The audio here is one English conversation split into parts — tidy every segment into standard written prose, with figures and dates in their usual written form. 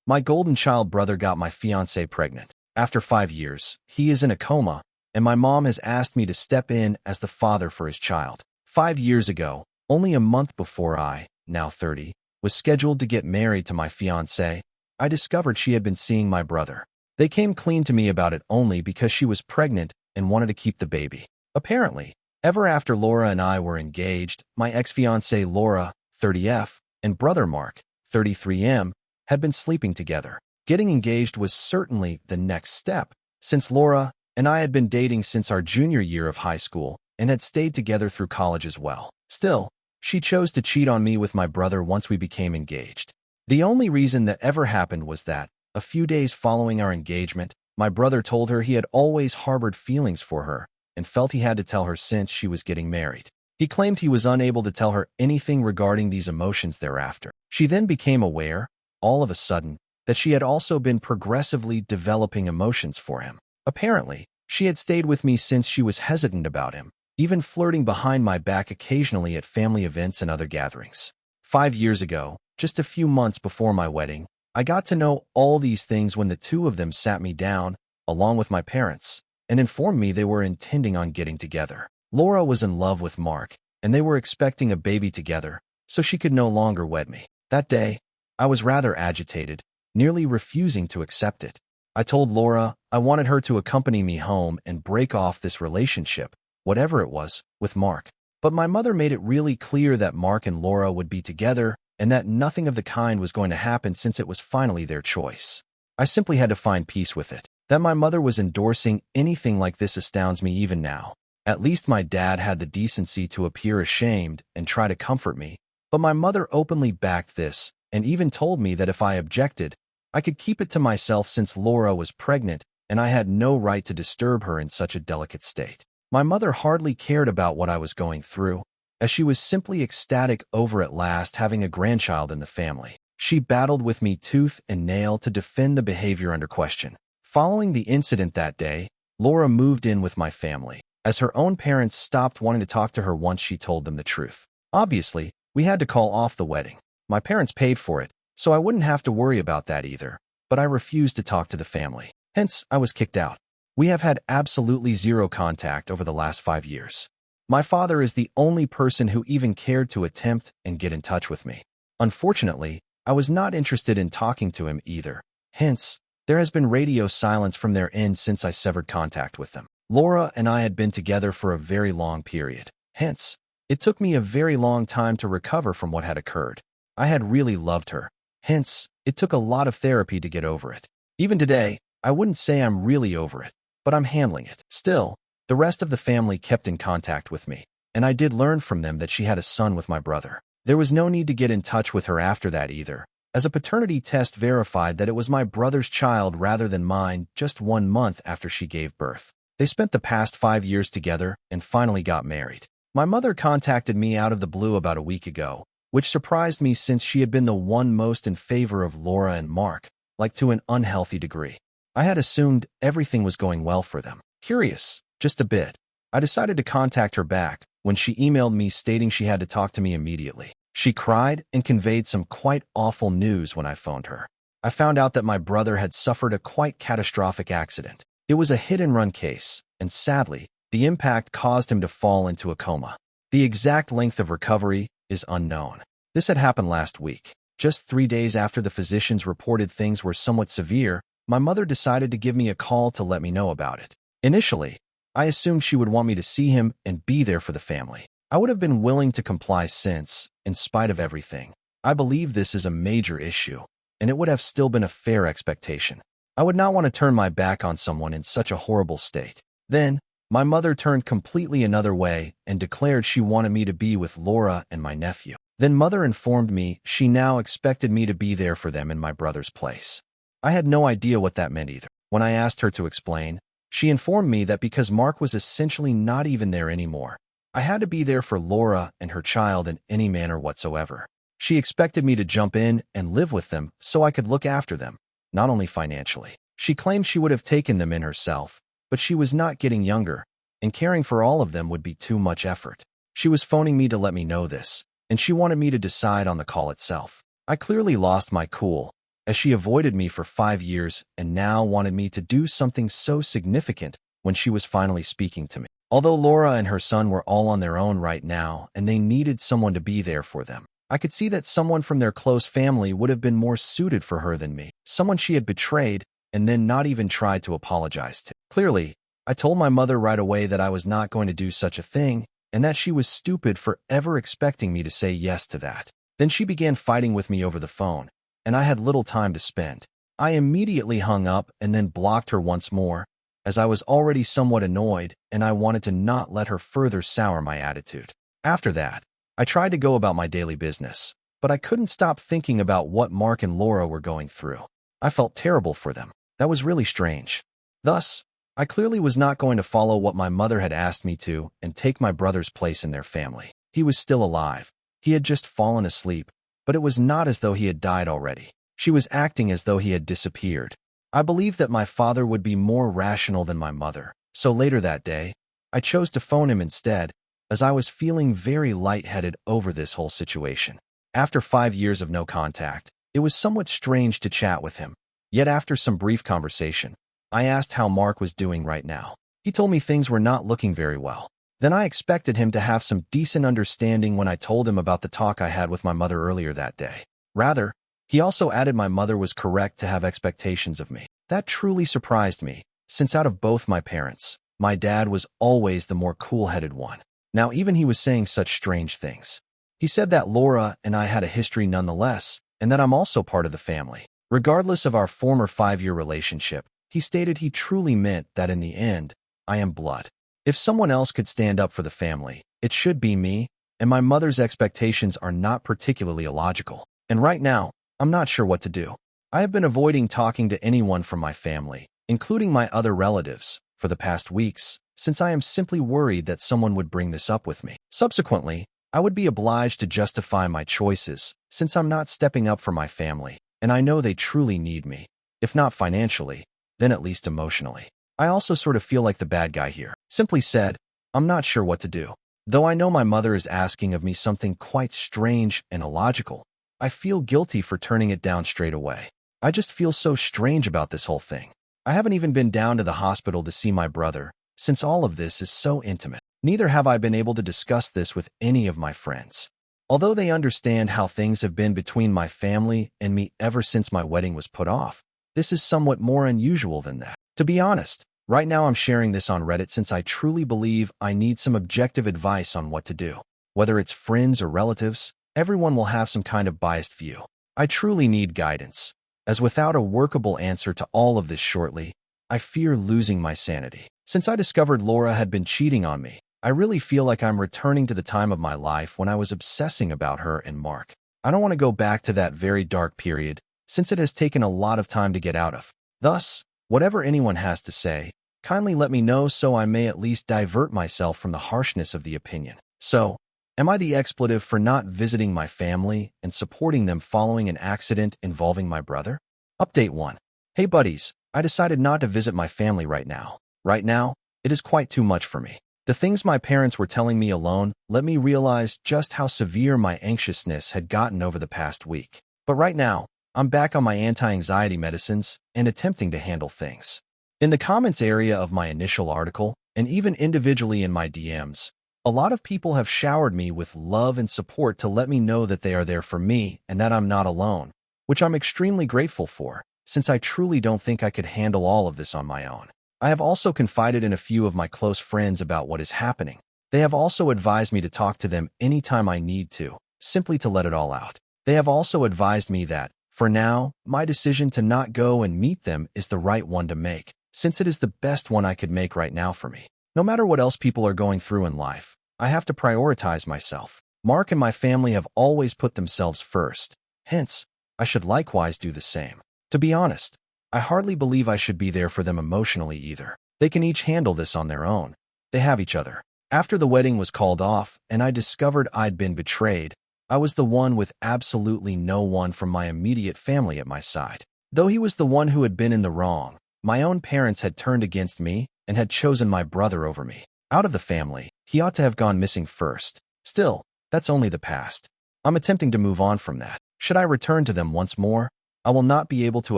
My golden child brother got my fiancée pregnant. After 5 years, he is in a coma, and my mom has asked me to step in as the father for his child. 5 years ago, only a month before I, now 30, was scheduled to get married to my fiancée, I discovered she had been seeing my brother. They came clean to me about it only because she was pregnant and wanted to keep the baby. Apparently, ever after Laura and I were engaged, my ex-fiancée Laura, 30F, and brother Mark, 33M, had been sleeping together. Getting engaged was certainly the next step, since Laura and I had been dating since our junior year of high school and had stayed together through college as well. Still, she chose to cheat on me with my brother once we became engaged. The only reason that ever happened was that, a few days following our engagement, my brother told her he had always harbored feelings for her and felt he had to tell her since she was getting married. He claimed he was unable to tell her anything regarding these emotions thereafter. She then became aware, all of a sudden, that she had also been progressively developing emotions for him. Apparently, she had stayed with me since she was hesitant about him, even flirting behind my back occasionally at family events and other gatherings. 5 years ago, just a few months before my wedding, I got to know all these things when the two of them sat me down, along with my parents, and informed me they were intending on getting together. Laura was in love with Mark, and they were expecting a baby together, so she could no longer wed me. That day, I was rather agitated, nearly refusing to accept it. I told Laura I wanted her to accompany me home and break off this relationship, whatever it was, with Mark. But my mother made it really clear that Mark and Laura would be together and that nothing of the kind was going to happen since it was finally their choice. I simply had to find peace with it. That my mother was endorsing anything like this astounds me even now. At least my dad had the decency to appear ashamed and try to comfort me, but my mother openly backed this and even told me that if I objected, I could keep it to myself since Laura was pregnant and I had no right to disturb her in such a delicate state. My mother hardly cared about what I was going through, as she was simply ecstatic over at last having a grandchild in the family. She battled with me tooth and nail to defend the behavior under question. Following the incident that day, Laura moved in with my family, as her own parents stopped wanting to talk to her once she told them the truth. Obviously, we had to call off the wedding. My parents paid for it, so I wouldn't have to worry about that either, but I refused to talk to the family. Hence, I was kicked out. We have had absolutely zero contact over the last 5 years. My father is the only person who even cared to attempt and get in touch with me. Unfortunately, I was not interested in talking to him either. Hence, there has been radio silence from their end since I severed contact with them. Laura and I had been together for a very long period. Hence, it took me a very long time to recover from what had occurred. I had really loved her. Hence, it took a lot of therapy to get over it. Even today, I wouldn't say I'm really over it, but I'm handling it. Still, the rest of the family kept in contact with me, and I did learn from them that she had a son with my brother. There was no need to get in touch with her after that either, as a paternity test verified that it was my brother's child rather than mine just 1 month after she gave birth. They spent the past 5 years together and finally got married. My mother contacted me out of the blue about a week ago, which surprised me since she had been the one most in favor of Laura and Mark, like to an unhealthy degree. I had assumed everything was going well for them. Curious, just a bit. I decided to contact her back when she emailed me stating she had to talk to me immediately. She cried and conveyed some quite awful news when I phoned her. I found out that my brother had suffered a quite catastrophic accident. It was a hit-and-run case, and sadly, the impact caused him to fall into a coma. The exact length of recovery is unknown. This had happened last week. Just 3 days after the physicians reported things were somewhat severe, my mother decided to give me a call to let me know about it. Initially, I assumed she would want me to see him and be there for the family. I would have been willing to comply since, in spite of everything, I believe this is a major issue, and it would have still been a fair expectation. I would not want to turn my back on someone in such a horrible state. Then, my mother turned completely another way and declared she wanted me to be with Laura and my nephew. Then mother informed me she now expected me to be there for them in my brother's place. I had no idea what that meant either. When I asked her to explain, she informed me that because Mark was essentially not even there anymore, I had to be there for Laura and her child in any manner whatsoever. She expected me to jump in and live with them so I could look after them, not only financially. She claimed she would have taken them in herself, but she was not getting younger, and caring for all of them would be too much effort. She was phoning me to let me know this, and she wanted me to decide on the call itself. I clearly lost my cool, as she avoided me for 5 years and now wanted me to do something so significant when she was finally speaking to me. Although Laura and her son were all on their own right now and they needed someone to be there for them, I could see that someone from their close family would have been more suited for her than me, someone she had betrayed and then not even tried to apologize to. Clearly, I told my mother right away that I was not going to do such a thing and that she was stupid for ever expecting me to say yes to that. Then she began fighting with me over the phone, and I had little time to spend. I immediately hung up and then blocked her once more, as I was already somewhat annoyed and I wanted to not let her further sour my attitude. After that, I tried to go about my daily business, but I couldn't stop thinking about what Mark and Laura were going through. I felt terrible for them. That was really strange. Thus, I clearly was not going to follow what my mother had asked me to and take my brother's place in their family. He was still alive. He had just fallen asleep, but it was not as though he had died already. She was acting as though he had disappeared. I believed that my father would be more rational than my mother, so later that day, I chose to phone him instead, as I was feeling very lightheaded over this whole situation. After 5 years of no contact, it was somewhat strange to chat with him. Yet after some brief conversation, I asked how Mark was doing right now. He told me things were not looking very well. Then I expected him to have some decent understanding when I told him about the talk I had with my mother earlier that day. Rather, he also added my mother was correct to have expectations of me. That truly surprised me, since out of both my parents, my dad was always the more cool-headed one. Now even he was saying such strange things. He said that Laura and I had a history nonetheless, and that I'm also part of the family. Regardless of our former 5-year relationship, he stated he truly meant that in the end, I am blood. If someone else could stand up for the family, it should be me, and my mother's expectations are not particularly illogical. And right now, I'm not sure what to do. I have been avoiding talking to anyone from my family, including my other relatives, for the past weeks, since I am simply worried that someone would bring this up with me. Subsequently, I would be obliged to justify my choices, since I'm not stepping up for my family, and I know they truly need me, if not financially, then at least emotionally. I also sort of feel like the bad guy here. Simply said, I'm not sure what to do. Though I know my mother is asking of me something quite strange and illogical, I feel guilty for turning it down straight away. I just feel so strange about this whole thing. I haven't even been down to the hospital to see my brother, since all of this is so intimate. Neither have I been able to discuss this with any of my friends. Although they understand how things have been between my family and me ever since my wedding was put off, this is somewhat more unusual than that. To be honest, right now I'm sharing this on Reddit since I truly believe I need some objective advice on what to do. Whether it's friends or relatives, everyone will have some kind of biased view. I truly need guidance, as without a workable answer to all of this shortly, I fear losing my sanity. Since I discovered Laura had been cheating on me, I really feel like I'm returning to the time of my life when I was obsessing about her and Mark. I don't want to go back to that very dark period, since it has taken a lot of time to get out of. Thus, whatever anyone has to say, kindly let me know so I may at least divert myself from the harshness of the opinion. So, am I the expletive for not visiting my family and supporting them following an accident involving my brother? Update 1. Hey buddies, I decided not to visit my family right now. Right now, it is quite too much for me. The things my parents were telling me alone let me realize just how severe my anxiousness had gotten over the past week. But right now, I'm back on my anti-anxiety medicines and attempting to handle things. In the comments area of my initial article, and even individually in my DMs, a lot of people have showered me with love and support to let me know that they are there for me and that I'm not alone, which I'm extremely grateful for, since I truly don't think I could handle all of this on my own. I have also confided in a few of my close friends about what is happening. They have also advised me to talk to them anytime I need to, simply to let it all out. They have also advised me that, for now, my decision to not go and meet them is the right one to make, since it is the best one I could make right now for me. No matter what else people are going through in life, I have to prioritize myself. Mark and my family have always put themselves first. Hence, I should likewise do the same. To be honest, I hardly believe I should be there for them emotionally either. They can each handle this on their own. They have each other. After the wedding was called off and I discovered I'd been betrayed, I was the one with absolutely no one from my immediate family at my side. Though he was the one who had been in the wrong, my own parents had turned against me and had chosen my brother over me. Out of the family, he ought to have gone missing first. Still, that's only the past. I'm attempting to move on from that. Should I return to them once more? I will not be able to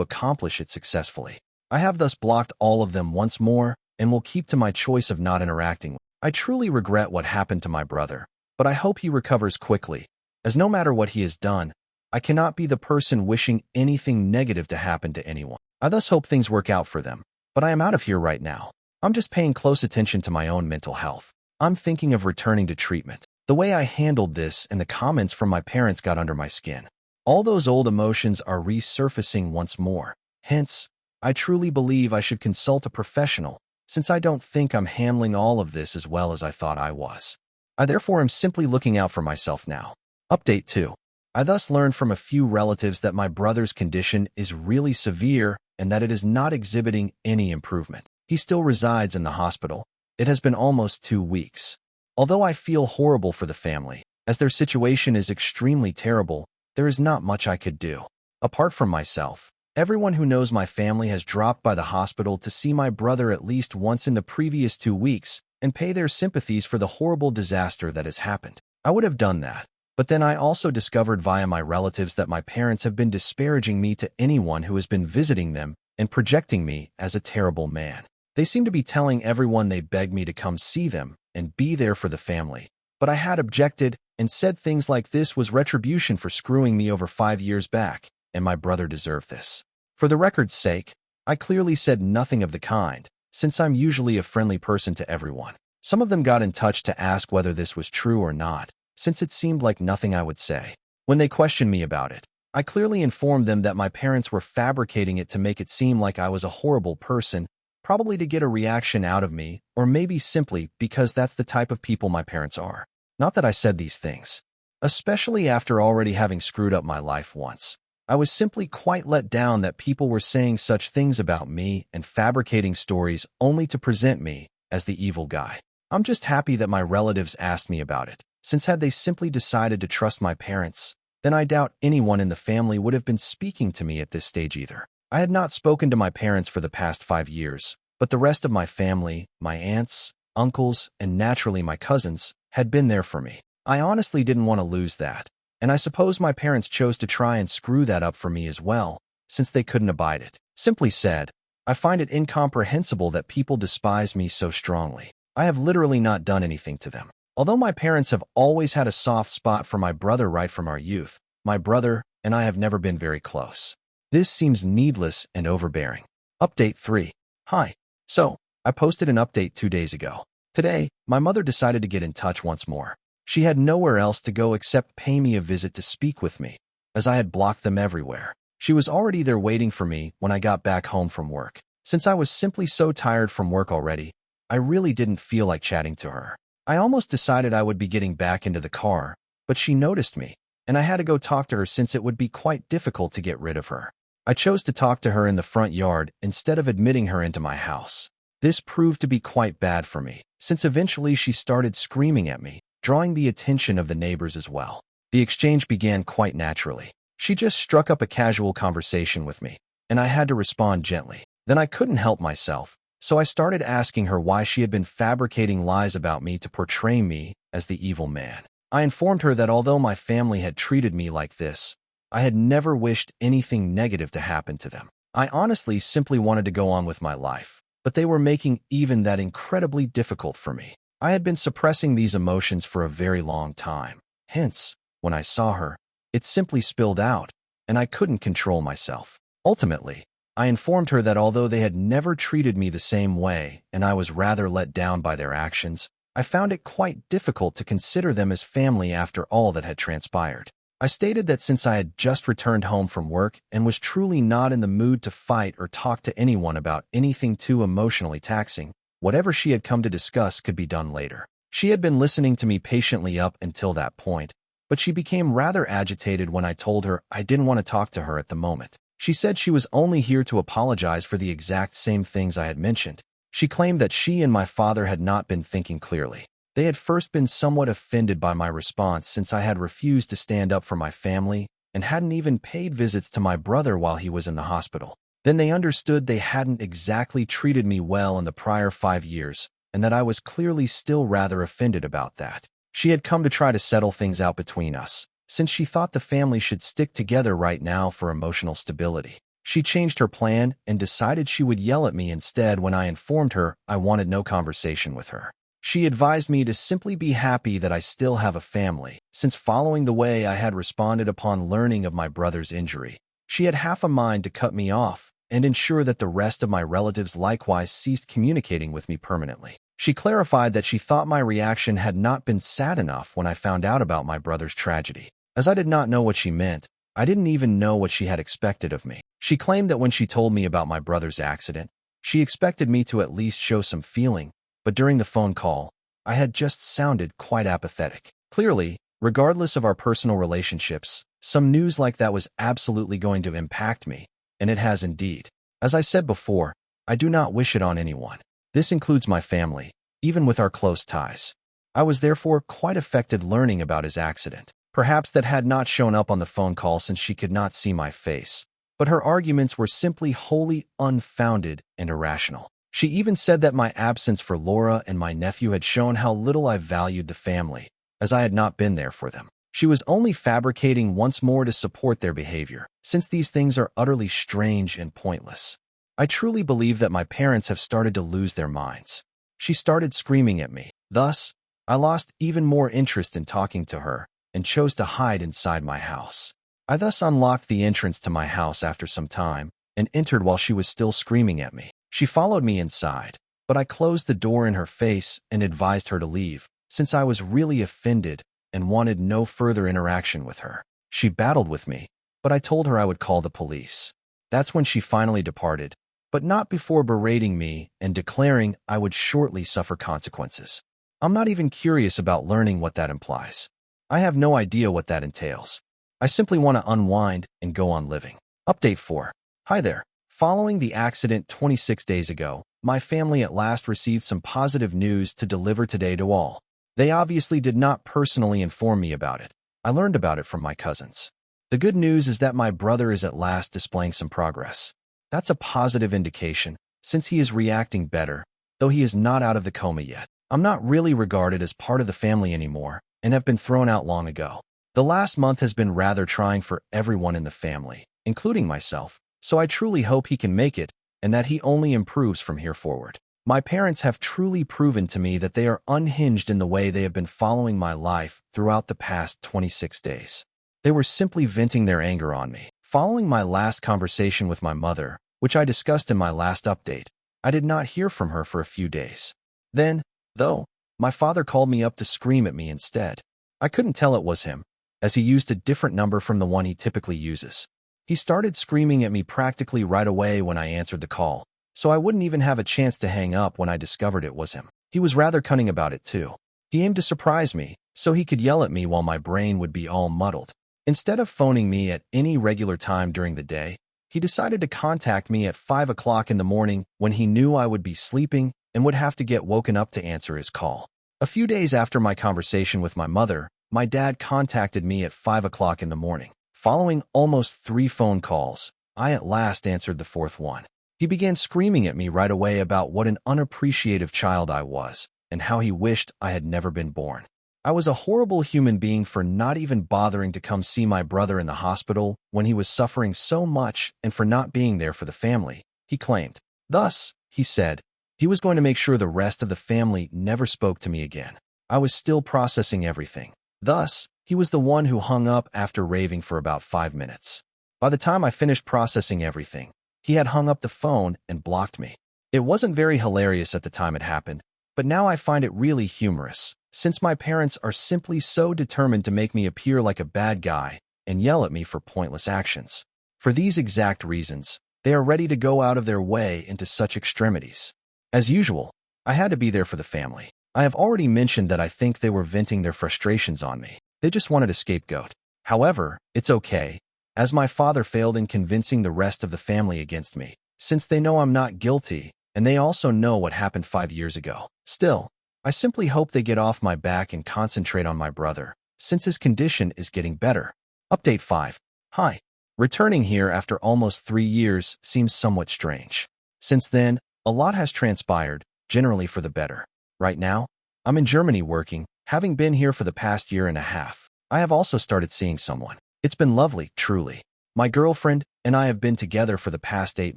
accomplish it successfully. I have thus blocked all of them once more and will keep to my choice of not interacting with. I truly regret what happened to my brother, but I hope he recovers quickly, as no matter what he has done, I cannot be the person wishing anything negative to happen to anyone. I thus hope things work out for them, but I am out of here right now. I'm just paying close attention to my own mental health. I'm thinking of returning to treatment. The way I handled this and the comments from my parents got under my skin. All those old emotions are resurfacing once more. Hence, I truly believe I should consult a professional, since I don't think I'm handling all of this as well as I thought I was. I therefore am simply looking out for myself now. Update 2. I thus learned from a few relatives that my brother's condition is really severe and that it is not exhibiting any improvement. He still resides in the hospital. It has been almost 2 weeks. Although I feel horrible for the family, as their situation is extremely terrible, there is not much I could do. Apart from myself, everyone who knows my family has dropped by the hospital to see my brother at least once in the previous 2 weeks and pay their sympathies for the horrible disaster that has happened. I would have done that, but then I also discovered via my relatives that my parents have been disparaging me to anyone who has been visiting them and projecting me as a terrible man. They seem to be telling everyone they beg me to come see them and be there for the family. But I had objected and said things like this was retribution for screwing me over 5 years back, and my brother deserved this. For the record's sake, I clearly said nothing of the kind, since I'm usually a friendly person to everyone. Some of them got in touch to ask whether this was true or not, since it seemed like nothing I would say. When they questioned me about it, I clearly informed them that my parents were fabricating it to make it seem like I was a horrible person, probably to get a reaction out of me, or maybe simply because that's the type of people my parents are. Not that I said these things, especially after already having screwed up my life once. I was simply quite let down that people were saying such things about me and fabricating stories only to present me as the evil guy. I'm just happy that my relatives asked me about it, since had they simply decided to trust my parents, then I doubt anyone in the family would have been speaking to me at this stage either. I had not spoken to my parents for the past 5 years, but the rest of my family, my aunts, uncles, and naturally my cousins, had been there for me. I honestly didn't want to lose that, and I suppose my parents chose to try and screw that up for me as well, since they couldn't abide it. Simply said, I find it incomprehensible that people despise me so strongly. I have literally not done anything to them. Although my parents have always had a soft spot for my brother right from our youth, my brother and I have never been very close. This seems needless and overbearing. Update 3. Hi. So, I posted an update 2 days ago. Today, my mother decided to get in touch once more. She had nowhere else to go except pay me a visit to speak with me, as I had blocked them everywhere. She was already there waiting for me when I got back home from work. Since I was simply so tired from work already, I really didn't feel like chatting to her. I almost decided I would be getting back into the car, but she noticed me, and I had to go talk to her since it would be quite difficult to get rid of her. I chose to talk to her in the front yard instead of admitting her into my house. This proved to be quite bad for me, since eventually she started screaming at me, drawing the attention of the neighbors as well. The exchange began quite naturally. She just struck up a casual conversation with me, and I had to respond gently. Then I couldn't help myself, so I started asking her why she had been fabricating lies about me to portray me as the evil man. I informed her that although my family had treated me like this, I had never wished anything negative to happen to them. I honestly simply wanted to go on with my life, but they were making even that incredibly difficult for me. I had been suppressing these emotions for a very long time. Hence, when I saw her, it simply spilled out, and I couldn't control myself. Ultimately, I informed her that although they had never treated me the same way and I was rather let down by their actions, I found it quite difficult to consider them as family after all that had transpired. I stated that since I had just returned home from work and was truly not in the mood to fight or talk to anyone about anything too emotionally taxing, whatever she had come to discuss could be done later. She had been listening to me patiently up until that point, but she became rather agitated when I told her I didn't want to talk to her at the moment. She said she was only here to apologize for the exact same things I had mentioned. She claimed that she and my father had not been thinking clearly. They had first been somewhat offended by my response since I had refused to stand up for my family and hadn't even paid visits to my brother while he was in the hospital. Then they understood they hadn't exactly treated me well in the prior 5 years and that I was clearly still rather offended about that. She had come to try to settle things out between us, since she thought the family should stick together right now for emotional stability. She changed her plan and decided she would yell at me instead when I informed her I wanted no conversation with her. She advised me to simply be happy that I still have a family, since following the way I had responded upon learning of my brother's injury. She had half a mind to cut me off and ensure that the rest of my relatives likewise ceased communicating with me permanently. She clarified that she thought my reaction had not been sad enough when I found out about my brother's tragedy. As I did not know what she meant, I didn't even know what she had expected of me. She claimed that when she told me about my brother's accident, she expected me to at least show some feeling, but during the phone call, I had just sounded quite apathetic. Clearly, regardless of our personal relationships, some news like that was absolutely going to impact me, and it has indeed. As I said before, I do not wish it on anyone. This includes my family, even with our close ties. I was therefore quite affected learning about his accident. Perhaps that had not shown up on the phone call since she could not see my face, but her arguments were simply wholly unfounded and irrational. She even said that my absence for Laura and my nephew had shown how little I valued the family, as I had not been there for them. She was only fabricating once more to support their behavior, since these things are utterly strange and pointless. I truly believe that my parents have started to lose their minds. She started screaming at me. Thus, I lost even more interest in talking to her and chose to hide inside my house. I thus unlocked the entrance to my house after some time and entered while she was still screaming at me. She followed me inside, but I closed the door in her face and advised her to leave, since I was really offended and wanted no further interaction with her. She battled with me, but I told her I would call the police. That's when she finally departed, but not before berating me and declaring I would shortly suffer consequences. I'm not even curious about learning what that implies. I have no idea what that entails. I simply want to unwind and go on living. Update 4. Hi there. Following the accident 26 days ago, my family at last received some positive news to deliver today to all. They obviously did not personally inform me about it. I learned about it from my cousins. The good news is that my brother is at last displaying some progress. That's a positive indication, since he is reacting better, though he is not out of the coma yet. I'm not really regarded as part of the family anymore, and have been thrown out long ago. The last month has been rather trying for everyone in the family, including myself, so I truly hope he can make it, and that he only improves from here forward. My parents have truly proven to me that they are unhinged in the way they have been following my life throughout the past 26 days. They were simply venting their anger on me. Following my last conversation with my mother, which I discussed in my last update, I did not hear from her for a few days. Then, though, my father called me up to scream at me instead. I couldn't tell it was him, as he used a different number from the one he typically uses. He started screaming at me practically right away when I answered the call, so I wouldn't even have a chance to hang up when I discovered it was him. He was rather cunning about it too. He aimed to surprise me, so he could yell at me while my brain would be all muddled. Instead of phoning me at any regular time during the day, he decided to contact me at 5 o'clock in the morning when he knew I would be sleeping and would have to get woken up to answer his call. A few days after my conversation with my mother, my dad contacted me at 5 o'clock in the morning. Following almost 3 phone calls, I at last answered the 4th one. He began screaming at me right away about what an unappreciative child I was and how he wished I had never been born. I was a horrible human being for not even bothering to come see my brother in the hospital when he was suffering so much and for not being there for the family, he claimed. Thus, he said, he was going to make sure the rest of the family never spoke to me again. I was still processing everything. Thus, he was the one who hung up after raving for about 5 minutes. By the time I finished processing everything, he had hung up the phone and blocked me. It wasn't very hilarious at the time it happened, but now I find it really humorous, since my parents are simply so determined to make me appear like a bad guy and yell at me for pointless actions. For these exact reasons, they are ready to go out of their way into such extremities. As usual, I had to be there for the family. I have already mentioned that I think they were venting their frustrations on me. They just wanted a scapegoat. However, it's okay, as my father failed in convincing the rest of the family against me, since they know I'm not guilty, and they also know what happened 5 years ago. Still, I simply hope they get off my back and concentrate on my brother, since his condition is getting better. Update 5. Hi. Returning here after almost 3 years seems somewhat strange. Since then, a lot has transpired, generally for the better. Right now, I'm in Germany working, having been here for the past 1.5 years. I have also started seeing someone. It's been lovely, truly. My girlfriend and I have been together for the past 8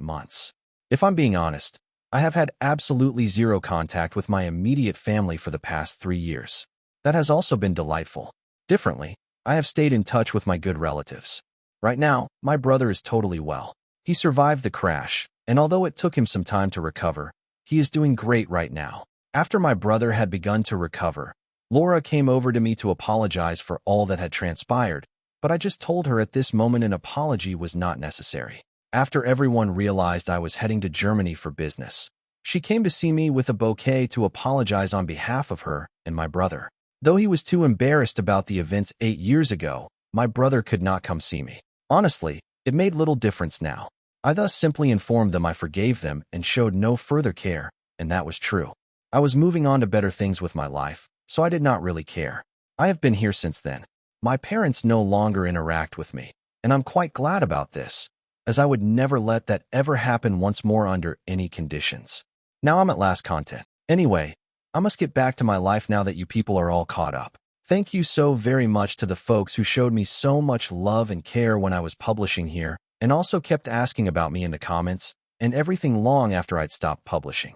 months. If I'm being honest, I have had absolutely zero contact with my immediate family for the past 3 years. That has also been delightful. Differently, I have stayed in touch with my good relatives. Right now, my brother is totally well. He survived the crash, and although it took him some time to recover, he is doing great right now. After my brother had begun to recover, Laura came over to me to apologize for all that had transpired, but I just told her at this moment an apology was not necessary. After everyone realized I was heading to Germany for business, she came to see me with a bouquet to apologize on behalf of her and my brother. Though he was too embarrassed about the events 8 years ago, my brother could not come see me. Honestly, it made little difference now. I thus simply informed them I forgave them and showed no further care, and that was true. I was moving on to better things with my life, so I did not really care. I have been here since then. My parents no longer interact with me, and I'm quite glad about this, as I would never let that ever happen once more under any conditions. Now I'm at last content. Anyway, I must get back to my life now that you people are all caught up. Thank you so very much to the folks who showed me so much love and care when I was publishing here, and also kept asking about me in the comments and everything long after I'd stopped publishing.